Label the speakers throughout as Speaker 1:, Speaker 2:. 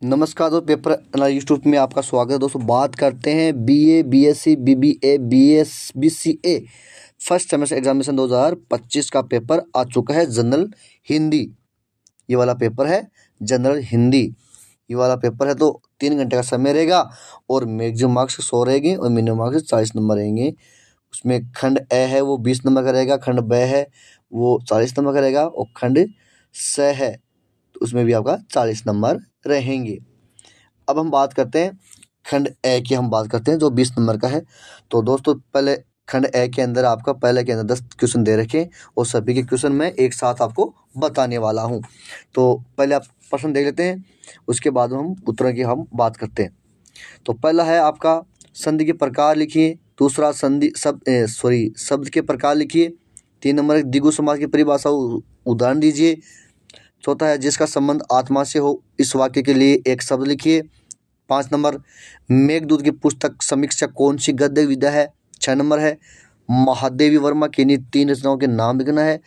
Speaker 1: नमस्कार दोस्तों, paper YouTube में आपका स्वागत है। दोस्तों बात करते हैं BA, BSc, BBA, BS, BCA first semester examination 2025 का पेपर आ चुका है। जनरल हिंदी ये वाला पेपर है। जनरल हिंदी ये वाला पेपर है। तो 3 घंटे का समय रहेगा और मैक्सिमम मार्क्स 100 रहेंगे और मिनिमम मार्क्स 40 नंबर रहेंगे। उसमें खंड ए है वो 20 नंबर का रहेगा, खंड ब है वो 40 नंबर का रहेगा और खंड स है तो उसमें भी आपका 40 नंबर रहेंगे। अब हम बात करते हैं खंड ए की, हम बात करते हैं जो 20 नंबर का है। तो दोस्तों पहले खंड ए के अंदर आपका पहले के अंदर 10 क्वेश्चन दे रखे और सभी के क्वेश्चन मैं एक साथ आपको बताने वाला हूं। तो पहले आप प्रश्न देख लेते हैं, उसके बाद हम उत्तरों की हम बात करते हैं। तो पहला है आपका संधि के प्रकार लिखिए। दूसरा शब्द के प्रकार लिखिए। 3 नंबर द्विगु समास की परिभाषा उदाहरण दीजिए। चौथा है जिसका संबंध आत्मा से हो इस वाक्य के लिए एक शब्द लिखिए। 5 नंबर मेघदूत की पुस्तक समीक्षा कौन सी गद्य विधा है। 6 नंबर है महादेवी वर्मा की 3 रचनाओं के नाम लिखना है।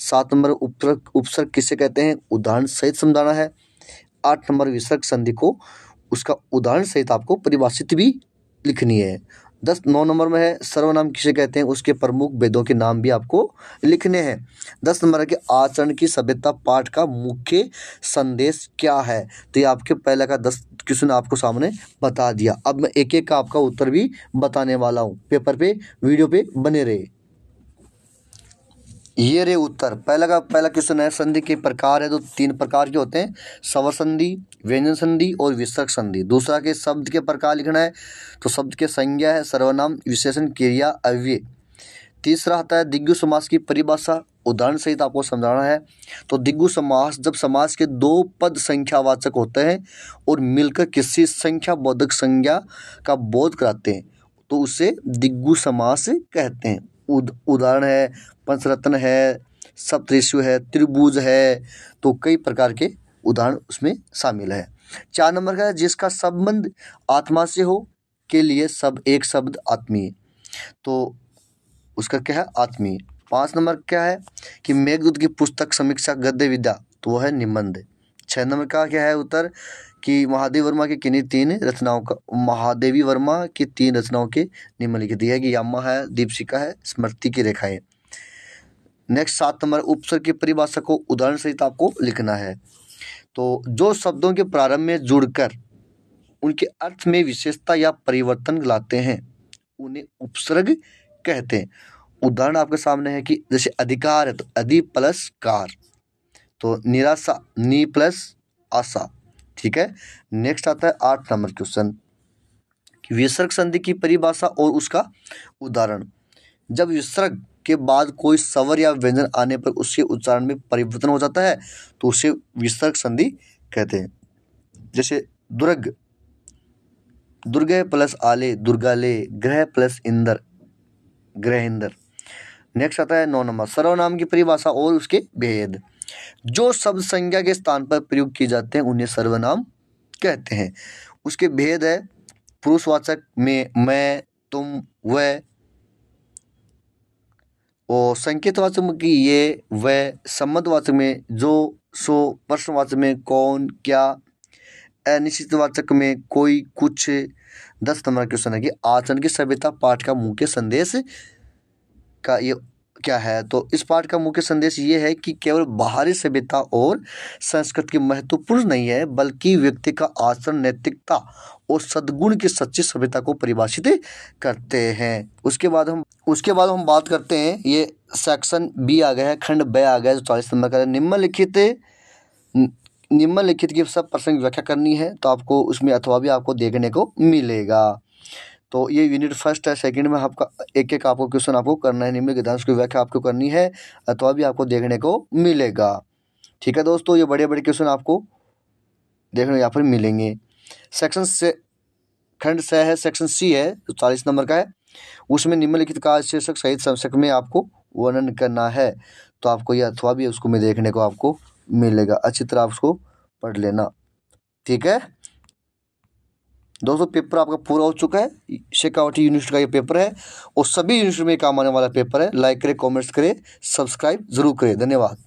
Speaker 1: 7 नंबर उपसर्ग किसे कहते हैं उदाहरण सहित समझाना है। 8 नंबर विसर्ग संधि को उसका उदाहरण सहित आपको परिभाषित भी लिखनी है। 9 नंबर में है सर्वनाम किसे कहते हैं उसके प्रमुख वेदों के नाम भी आपको लिखने हैं। 10 नंबर के आचरण की सभ्यता पाठ का मुख्य संदेश क्या है। तो ये आपके पहले का 10 क्वेश्चन आपको सामने बता दिया। अब मैं एक एक का आपका उत्तर भी बताने वाला हूँ। पेपर पे वीडियो पे बने रहे। ये रे उत्तर। पहला क्वेश्चन है संधि के प्रकार है तो 3 प्रकार के होते हैं, स्वर संधि, व्यंजन संधि और विसर्ग संधि। दूसरा के शब्द के प्रकार लिखना है तो शब्द के संज्ञा है, सर्वनाम, विशेषण, क्रिया, अव्यय। तीसरा आता है द्विगु समास की परिभाषा उदाहरण सहित आपको समझाना है। तो द्विगु समास जब समास के 2 पद संख्यावाचक होते हैं और मिलकर किसी संख्या बोधक संज्ञा का बोध कराते हैं तो उसे द्विगु समास कहते हैं। उदाहरण है पंचरत्न है, सप्तऋषि है, त्रिभुज है, तो कई प्रकार के उदाहरण उसमें शामिल है। 4 नंबर का है जिसका संबंध आत्मा से हो के लिए एक शब्द आत्मीय, तो उसका क्या है आत्मीय। 5 नंबर क्या है कि मेघदूत की पुस्तक समीक्षा गद्य विद्या, तो वो है निबंध। 6 नंबर का क्या है उत्तर कि महादेवी वर्मा की किन्हीं 3 रचनाओं के निम्नलिखित है कि यामा है, दीपशिखा है, स्मृति की रेखाएं। नेक्स्ट 7 नंबर उपसर्ग की परिभाषा को उदाहरण सहित आपको लिखना है। तो जो शब्दों के प्रारंभ में जुड़कर उनके अर्थ में विशेषता या परिवर्तन लाते हैं उन्हें उपसर्ग कहते हैं। उदाहरण आपके सामने है कि जैसे अधिकार है तो अधि प्लस कार, तो निराशा नी प्लस आशा। ठीक है। नेक्स्ट आता है 8 नंबर क्वेश्चन, विसर्ग संधि की परिभाषा और उसका उदाहरण। जब विसर्ग के बाद कोई स्वर या व्यंजन आने पर उसके उच्चारण में परिवर्तन हो जाता है तो उसे विसर्ग संधि कहते हैं। जैसे दुर्ग, दुर्गे प्लस आले, दुर्गाले, ग्रह प्लस इंद्र, ग्रहेंद्र। नेक्स्ट आता है 9 नंबर सर्वनाम की परिभाषा और उसके भेद। जो शब्द संज्ञा के स्थान पर प्रयोग किए जाते हैं उन्हें सर्वनाम कहते हैं। उसके भेद है पुरुषवाचक में मैं, तुम, वह, और संकेतवाचक में कि ये, वह, संबंधवाचक में जो, सो, प्रश्नवाचक में कौन, क्या, अनिश्चितवाचक में कोई, कुछ। 10 नंबर क्वेश्चन है कि आचरण की सभ्यता पाठ का मुख्य संदेश का ये क्या है। तो इस पाठ का मुख्य संदेश ये है कि केवल बाहरी सभ्यता और संस्कृति की महत्वपूर्ण नहीं है बल्कि व्यक्ति का आचरण, नैतिकता और सद्गुण की सच्ची सभ्यता को परिभाषित करते हैं। उसके बाद हम बात करते हैं, ये सेक्शन बी आ गया है, खंड ब आ गया है जो 40 नंबर का है। निम्नलिखित की सब प्रसंग व्याख्या करनी है तो आपको उसमें अथवा भी आपको देखने को मिलेगा। तो ये यूनिट फर्स्ट है। सेकंड में आपका एक एक आपको क्वेश्चन आपको करना है, निम्नलिखित की व्याख्या आपको करनी है अथवा भी आपको देखने को मिलेगा। ठीक है दोस्तों, ये बड़े बड़े क्वेश्चन आपको देखने यहाँ पर मिलेंगे। सेक्शन से खंड से है, सेक्शन सी है जो 40 नंबर का है। उसमें निम्नलिखित का शीर्षक सहित संक्षेप में आपको वर्णन करना है तो आपको ये अथवा भी उसको में देखने को आपको मिलेगा। अच्छी तरह आप उसको पढ़ लेना। ठीक है दोस्तों, पेपर आपका पूरा हो चुका है। शेखावटी यूनिवर्सिटी का ये पेपर है और सभी यूनिवर्सिटी में काम आने वाला पेपर है। लाइक करें, कमेंट्स करें, सब्सक्राइब जरूर करें। धन्यवाद।